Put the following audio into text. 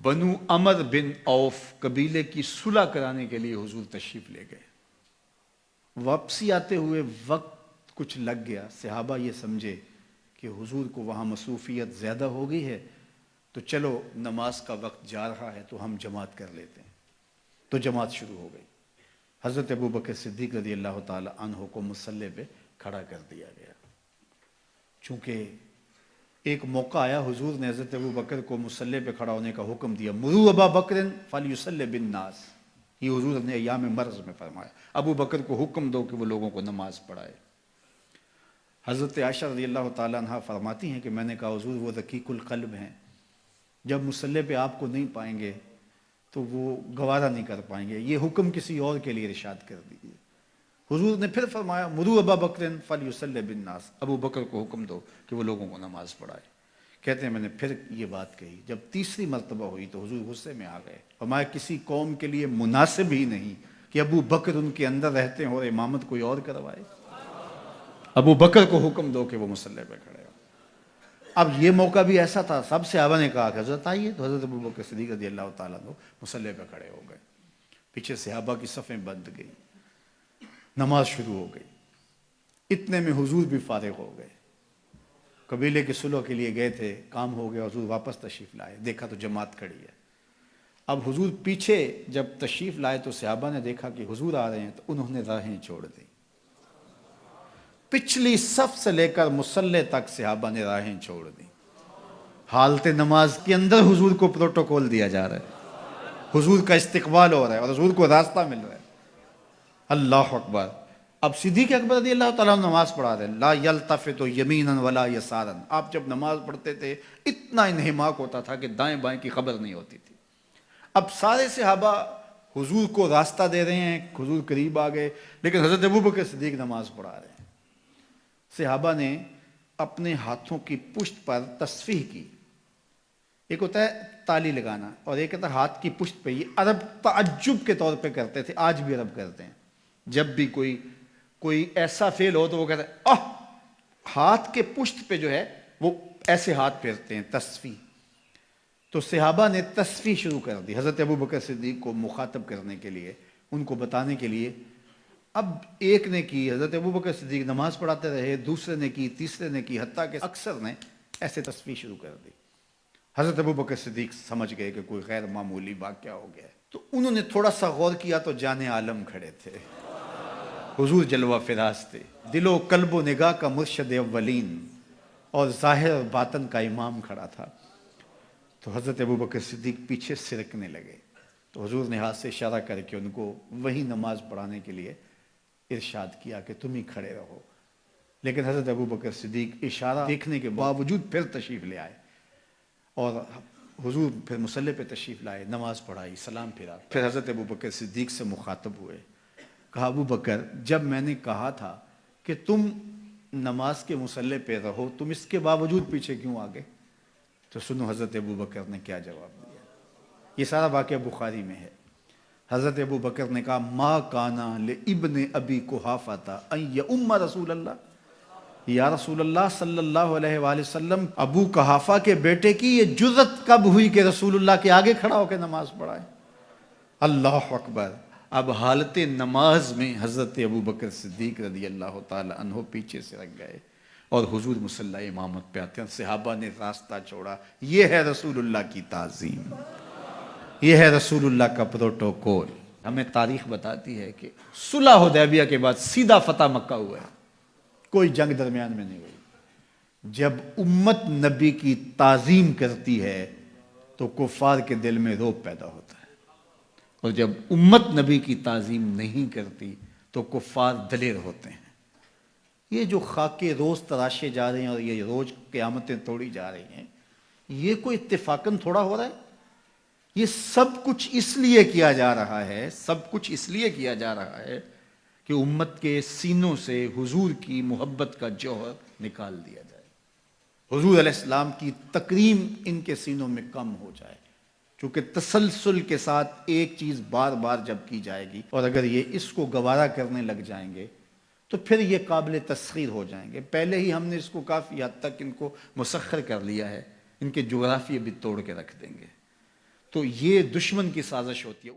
بنو عمر بن عوف قبیلے کی صلح کرانے کے لیے حضور تشریف لے گئے. واپسی آتے ہوئے وقت کچھ لگ گیا. صحابہ یہ سمجھے کہ حضور کو وہاں مصروفیت زیادہ ہو گئی ہے تو چلو نماز کا وقت جا رہا ہے تو ہم جماعت کر لیتے ہیں. تو جماعت شروع ہو گئی. حضرت ابوبکر صدیق رضی اللہ تعالی عنہ کو مصلی پہ کھڑا کر دیا گیا. چونکہ ایک موقع آیا حضور نے حضرت ابوبکر کو مصلی پہ کھڑا ہونے کا حکم دیا. مروا ابا بکر فلیصلی بالناس. یہ حضور نے ایام مرض میں فرمایا ابو بکر کو حکم دو کہ وہ لوگوں کو نماز پڑھائے. حضرت عائشہ رضی اللہ تعالیٰ عنہ فرماتی ہیں کہ میں نے کہا حضور وہ رقیق القلب ہیں, جب مصلی پہ آپ کو نہیں پائیں گے تو وہ گوارا نہیں کر پائیں گے, یہ حکم کسی اور کے لیے ارشاد کر دیجیے. حضور نے پھر فرمایا مروا ابا بکر فلیصلی بالناس. ابو بکر کو حکم دو کہ وہ لوگوں کو نماز پڑھائے. کہتے ہیں میں نے پھر یہ بات کہی. جب تیسری مرتبہ ہوئی تو حضور غصے میں آ گئے. فرمایا کسی قوم کے لیے مناسب ہی نہیں کہ ابو بکر ان کے اندر رہتے ہیں اور امامت کوئی اور کروائے. ابو بکر کو حکم دو کہ وہ مصلی پہ کھڑے ہو. اب یہ موقع بھی ایسا تھا, سب صحابہ نے کہا کہ حضرت آئیے, تو حضرت ابو بکر صدیق رضی اللہ تعالیٰ عنہ مصلی پہ کھڑے ہو گئے. پیچھے صحابہ کی صفیں بند گئی, نماز شروع ہو گئی. اتنے میں حضور بھی فارغ ہو گئے. قبیلے کے صلح کے لیے گئے تھے, کام ہو گیا, حضور واپس تشریف لائے. دیکھا تو جماعت کھڑی ہے. اب حضور پیچھے جب تشریف لائے تو صحابہ نے دیکھا کہ حضور آ رہے ہیں تو انہوں نے راہیں چھوڑ دی. پچھلی صف سے لے کر مصلی تک صحابہ نے راہیں چھوڑ دی. حالت نماز کے اندر حضور کو پروٹوکول دیا جا رہا ہے, حضور کا استقبال ہو رہا ہے اور حضور کو راستہ مل رہا ہے. اللہ اکبر. اب صدیق اکبر رضی اللہ تعالیٰ عنہ نماز پڑھا رہے ہیں. لا یلتفت یمینا ولا یسارا. آپ جب نماز پڑھتے تھے اتنا انہماک ہوتا تھا کہ دائیں بائیں کی خبر نہیں ہوتی تھی. اب سارے صحابہ حضور کو راستہ دے رہے ہیں, حضور قریب آ گئے, لیکن حضرت ابوبکر صدیق نماز پڑھا رہے ہیں. صحابہ نے اپنے ہاتھوں کی پشت پر تصفیح کی. ایک ہوتا ہے تالی لگانا اور ایک ہوتا ہے ہاتھ کی پشت پہ. یہ عرب تعجب کے طور پہ کرتے تھے, آج بھی عرب کرتے ہیں. جب بھی کوئی ایسا فعل ہو تو وہ کہتے ہیں ہاتھ کے پشت پہ جو ہے وہ ایسے ہاتھ پھیرتے ہیں, تصفیح. تو صحابہ نے تصفیح شروع کر دی حضرت ابوبکر صدیق کو مخاطب کرنے کے لیے, ان کو بتانے کے لیے. اب ایک نے کی, حضرت ابوبکر صدیق نماز پڑھاتے رہے, دوسرے نے کی, تیسرے نے کی, حتیٰ کہ اکثر نے ایسے تصفیح شروع کر دی. حضرت ابوبکر صدیق سمجھ گئے کہ کوئی غیر معمولی واقعہ ہو گیا ہے. تو انہوں نے تھوڑا سا غور کیا تو جان عالم کھڑے تھے, حضور جلوہ فراز تھے, دل و قلب و نگاہ کا مرشد اولین اور ظاہر اور باطن کا امام کھڑا تھا. تو حضرت ابوبکر صدیق پیچھے سرکنے لگے. تو حضور نے ہاتھ سے اشارہ کر کے ان کو وہی نماز پڑھانے کے لیے ارشاد کیا کہ تم ہی کھڑے رہو. لیکن حضرت ابوبکر صدیق اشارہ دیکھنے کے باوجود پھر تشریف لے آئے اور حضور پھر مصلی پہ تشریف لائے, نماز پڑھائی, سلام پھرا. پھر حضرت ابوبکر صدیق سے مخاطب ہوئے, کہا ابو بکر جب میں نے کہا تھا کہ تم نماز کے مصلی پہ رہو, تم اس کے باوجود پیچھے کیوں آگے؟ تو سنو حضرت ابوبکر نے کیا جواب دیا. یہ سارا واقعہ بخاری میں ہے. حضرت ابوبکر نے کہا ما کانا لابن ابی قحافہ ان یؤم رسول اللہ. یا رسول اللہ صلی اللہ علیہ وآلہ وسلم, ابو قحافہ کے بیٹے کی یہ جرأت کب ہوئی کہ رسول اللہ کے آگے کھڑا ہو کے نماز پڑھائے؟ اللہ اکبر. اب حالت نماز میں حضرت ابوبکر صدیق رضی اللہ تعالی عنہ پیچھے سے رکھ گئے اور حضور مصلی امامت پہ آتے ہیں. صحابہ نے راستہ چھوڑا. یہ ہے رسول اللہ کی تعظیم, یہ ہے رسول اللہ کا پروٹوکول. ہمیں تاریخ بتاتی ہے کہ صلح حدیبیہ کے بعد سیدھا فتح مکہ ہوا ہے, کوئی جنگ درمیان میں نہیں ہوئی. جب امت نبی کی تعظیم کرتی ہے تو کفار کے دل میں رعب پیدا ہوتا ہے, اور جب امت نبی کی تعظیم نہیں کرتی تو کفار دلیر ہوتے ہیں. یہ جو خاکے روز تراشے جا رہے ہیں اور یہ روز قیامتیں توڑی جا رہی ہیں, یہ کوئی اتفاقاً تھوڑا ہو رہا ہے. یہ سب کچھ اس لیے کیا جا رہا ہے, سب کچھ اس لیے کیا جا رہا ہے کہ امت کے سینوں سے حضور کی محبت کا جوہر نکال دیا جائے, حضور علیہ السلام کی تکریم ان کے سینوں میں کم ہو جائے. چونکہ تسلسل کے ساتھ ایک چیز بار بار جب کی جائے گی اور اگر یہ اس کو گوارا کرنے لگ جائیں گے تو پھر یہ قابل تسخیر ہو جائیں گے. پہلے ہی ہم نے اس کو کافی حد تک ان کو مسخر کر لیا ہے, ان کے جغرافیے بھی توڑ کے رکھ دیں گے. تو یہ دشمن کی سازش ہوتی ہے.